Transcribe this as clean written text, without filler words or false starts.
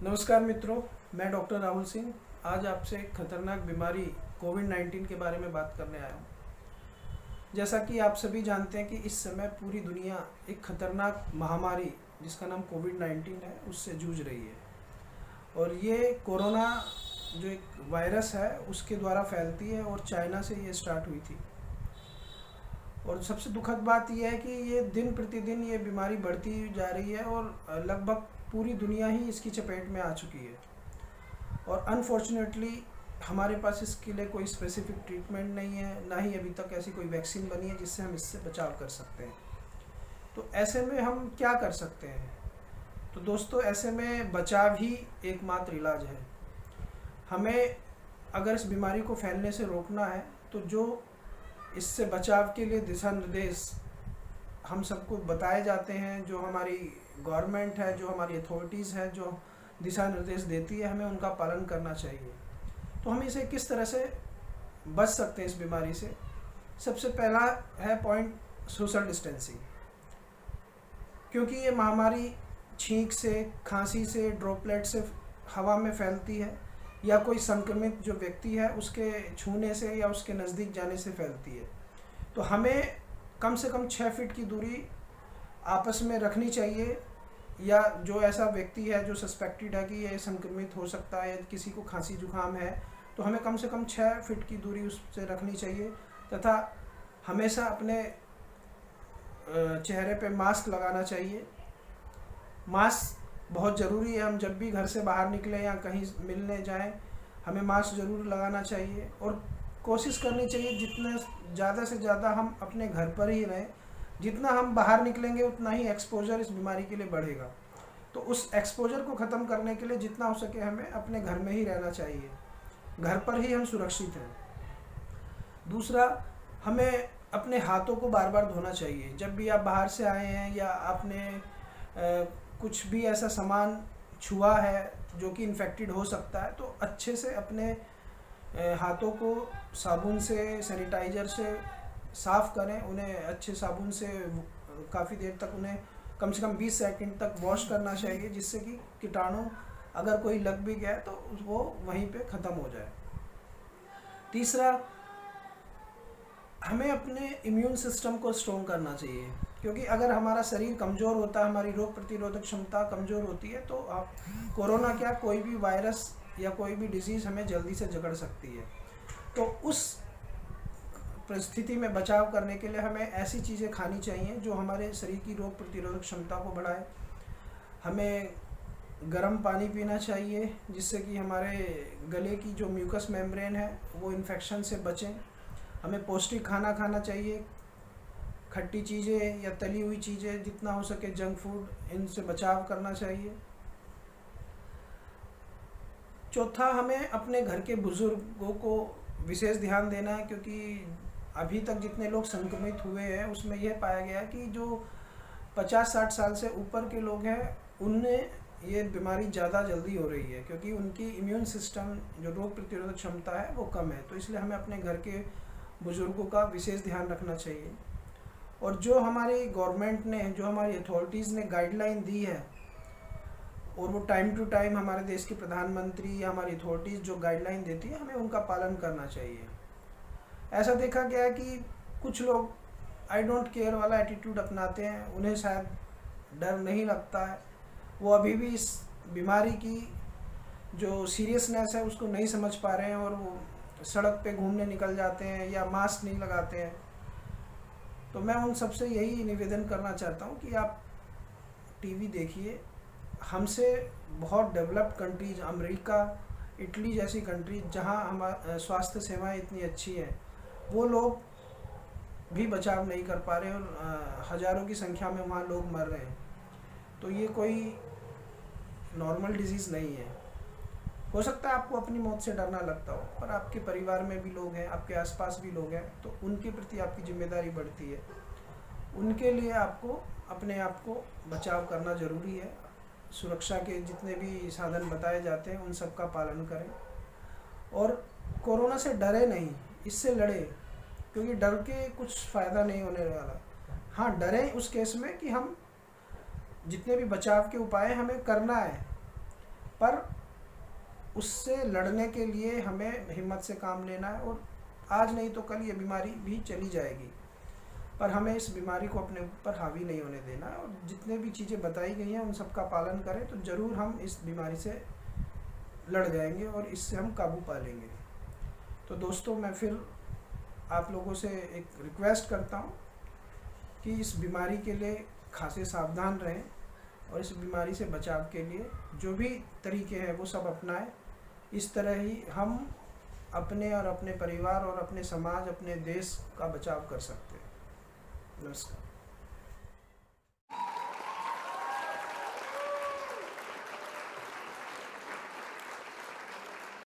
नमस्कार मित्रों, मैं डॉक्टर राहुल सिंह आज आपसे एक खतरनाक बीमारी कोविड-19 के बारे में बात करने आया हूँ। जैसा कि आप सभी जानते हैं कि इस समय पूरी दुनिया एक खतरनाक महामारी जिसका नाम कोविड-19 है उससे जूझ रही है। और ये कोरोना जो एक वायरस है उसके द्वारा फैलती है और चाइना से ये स्टार्ट हुई थी। और सबसे दुखद बात यह है कि ये दिन प्रतिदिन ये बीमारी बढ़ती जा रही है और लगभग पूरी दुनिया ही इसकी चपेट में आ चुकी है। और अनफॉर्चुनेटली हमारे पास इसके लिए कोई स्पेसिफिक ट्रीटमेंट नहीं है, ना ही अभी तक ऐसी कोई वैक्सीन बनी है जिससे हम इससे बचाव कर सकते हैं। तो ऐसे में हम क्या कर सकते हैं? तो दोस्तों, ऐसे में बचाव ही एकमात्र इलाज है। हमें अगर इस बीमारी को फैलने से रोकना है तो जो इससे बचाव के लिए दिशा निर्देश हम सबको बताए जाते हैं, जो हमारी गवर्नमेंट है, जो हमारी अथॉरिटीज़ है, जो दिशा निर्देश देती है, हमें उनका पालन करना चाहिए। तो हम इसे किस तरह से बच सकते हैं इस बीमारी से? सबसे पहला है पॉइंट सोशल डिस्टेंसिंग। क्योंकि ये महामारी छींक से, खांसी से, ड्रॉपलेट से हवा में फैलती है या कोई संक्रमित जो व्यक्ति है उसके छूने से या उसके नज़दीक जाने से फैलती है। तो हमें कम से कम 6 फीट की दूरी आपस में रखनी चाहिए। या जो ऐसा व्यक्ति है जो सस्पेक्टेड है कि ये संक्रमित हो सकता है या किसी को खांसी जुकाम है, तो हमें कम से कम 6 फीट की दूरी उससे रखनी चाहिए। तथा हमेशा अपने चेहरे पे मास्क लगाना चाहिए। मास्क बहुत ज़रूरी है। हम जब भी घर से बाहर निकलें या कहीं मिलने जाएं, हमें मास्क ज़रूर लगाना चाहिए। और कोशिश करनी चाहिए जितने ज़्यादा से ज़्यादा हम अपने घर पर ही रहें। जितना हम बाहर निकलेंगे उतना ही एक्सपोजर इस बीमारी के लिए बढ़ेगा। तो उस एक्सपोजर को ख़त्म करने के लिए जितना हो सके हमें अपने घर में ही रहना चाहिए। घर पर ही हम सुरक्षित हैं। दूसरा, हमें अपने हाथों को बार बार धोना चाहिए। जब भी आप बाहर से आए हैं या आपने कुछ भी ऐसा सामान छुआ है जो कि इन्फेक्टेड हो सकता है, तो अच्छे से अपने हाथों को साबुन से, सैनिटाइज़र से साफ़ करें। उन्हें अच्छे साबुन से काफ़ी देर तक उन्हें कम से कम 20 सेकंड तक वॉश करना चाहिए, जिससे कि कीटाणु अगर कोई लग भी गया तो वो वहीं पे ख़त्म हो जाए। तीसरा, हमें अपने इम्यून सिस्टम को स्ट्रॉन्ग करना चाहिए। क्योंकि अगर हमारा शरीर कमज़ोर होता है, हमारी रोग प्रतिरोधक क्षमता कमज़ोर होती है, तो आप कोरोना क्या कोई भी वायरस या कोई भी डिजीज़ हमें जल्दी से जकड़ सकती है। तो उस परिस्थिति में बचाव करने के लिए हमें ऐसी चीज़ें खानी चाहिए जो हमारे शरीर की रोग प्रतिरोधक क्षमता को बढ़ाए। हमें गर्म पानी पीना चाहिए जिससे कि हमारे गले की जो म्यूकस मेम्ब्रेन है वो इन्फेक्शन से बचें। हमें पौष्टिक खाना खाना चाहिए। खट्टी चीज़ें या तली हुई चीज़ें, जितना हो सके जंक फूड, इनसे बचाव करना चाहिए। चौथा, हमें अपने घर के बुज़ुर्गों को विशेष ध्यान देना है। क्योंकि अभी तक जितने लोग संक्रमित हुए हैं उसमें यह पाया गया कि जो 50-60 साल से ऊपर के लोग हैं उनमें ये बीमारी ज़्यादा जल्दी हो रही है, क्योंकि उनकी इम्यून सिस्टम जो रोग प्रतिरोधक क्षमता है वो कम है। तो इसलिए हमें अपने घर के बुज़ुर्गों का विशेष ध्यान रखना चाहिए। और जो हमारी गवर्नमेंट ने, जो हमारी अथॉरिटीज़ ने गाइडलाइन दी है, और वो टाइम टू टाइम हमारे देश के प्रधानमंत्री या हमारी अथॉरिटीज़ जो गाइडलाइन देती है, हमें उनका पालन करना चाहिए। ऐसा देखा गया है कि कुछ लोग आई डोंट केयर वाला एटीट्यूड अपनाते हैं। उन्हें शायद डर नहीं लगता है। वो अभी भी इस बीमारी की जो सीरियसनेस है उसको नहीं समझ पा रहे हैं और वो सड़क पे घूमने निकल जाते हैं या मास्क नहीं लगाते हैं। तो मैं उन सबसे यही निवेदन करना चाहता हूँ कि आप टीवी देखिए। हमसे बहुत डेवलप्ड कंट्रीज, अमेरिका, इटली जैसी कंट्रीज जहाँ हमारा स्वास्थ्य सेवाएं इतनी अच्छी हैं, वो लोग भी बचाव नहीं कर पा रहे और हज़ारों की संख्या में वहाँ लोग मर रहे हैं। तो ये कोई नॉर्मल डिजीज़ नहीं है। हो सकता है आपको अपनी मौत से डरना लगता हो, पर आपके परिवार में भी लोग हैं, आपके आसपास भी लोग हैं, तो उनके प्रति आपकी जिम्मेदारी बढ़ती है। उनके लिए आपको अपने आप को बचाव करना ज़रूरी है। सुरक्षा के जितने भी साधन बताए जाते हैं उन सब का पालन करें और कोरोना से डरे नहीं, इससे लड़े। क्योंकि डर के कुछ फ़ायदा नहीं होने वाला। हाँ, डरें उस केस में कि हम जितने भी बचाव के उपाय हमें करना है, पर उससे लड़ने के लिए हमें हिम्मत से काम लेना है, और आज नहीं तो कल ये बीमारी भी चली जाएगी, पर हमें इस बीमारी को अपने ऊपर हावी नहीं होने देना है। और जितने भी चीज़ें बताई गई हैं उन सब का पालन करें तो ज़रूर हम इस बीमारी से लड़ जाएंगे और इससे हम काबू पा लेंगे। तो दोस्तों, मैं फिर आप लोगों से एक रिक्वेस्ट करता हूँ कि इस बीमारी के लिए खासे सावधान रहें, और इस बीमारी से बचाव के लिए जो भी तरीके हैं वो सब अपनाएं। इस तरह ही हम अपने और अपने परिवार और अपने समाज, अपने देश का बचाव कर सकते हैं। नमस्कार।